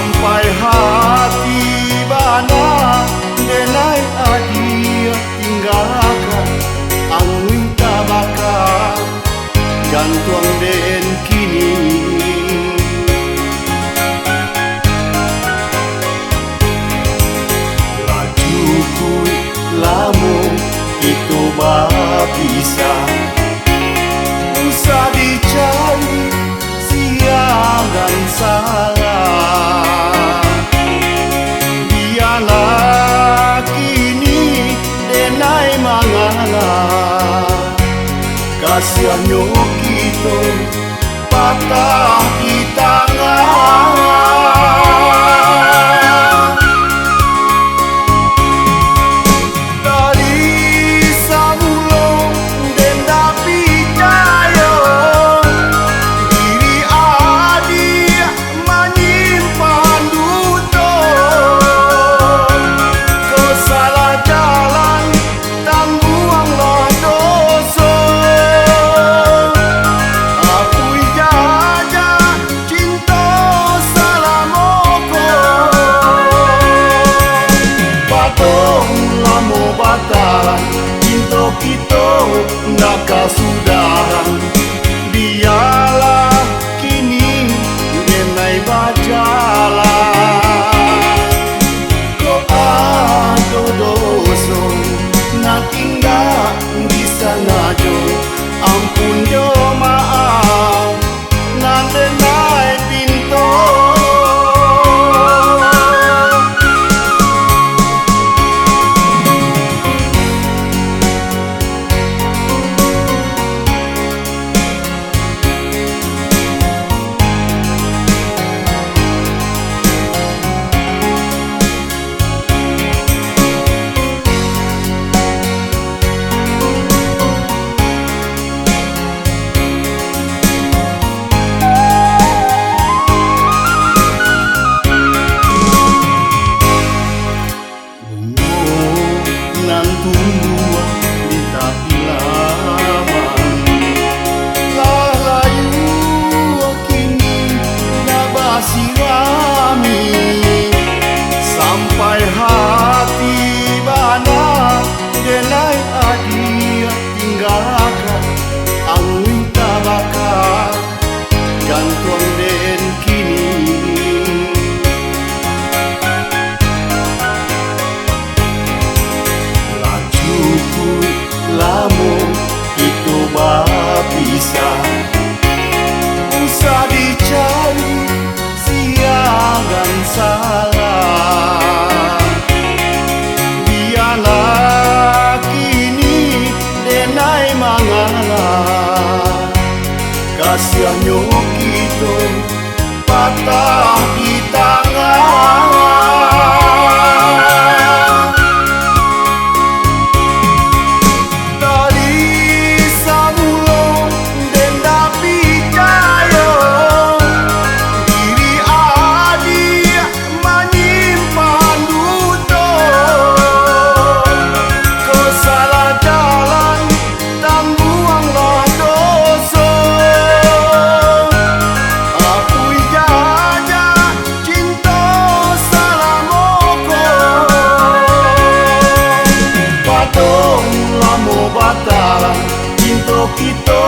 sampai hati bana denai adia tinggalkan angin tabaka gantung den kini lajuku lamu itu bisa usah dicari siang dan salah. Biarlah kini denai mangalah kasihannya kita patah di tangan. Cinta kita nak kasudahan. Biarlah kini denai berjalan. Kau ada dosa nak tinggal di sana jo. Ampun jo maaf nak denai pintu. Sampai hati bana denai adia tinggalkan angin tabaka gantung den kini lajuku lamu itu bisa usah dicari siang dan salah. Biarlah kini denai mangalah kasihannya kita patah di tangan. Cinta kita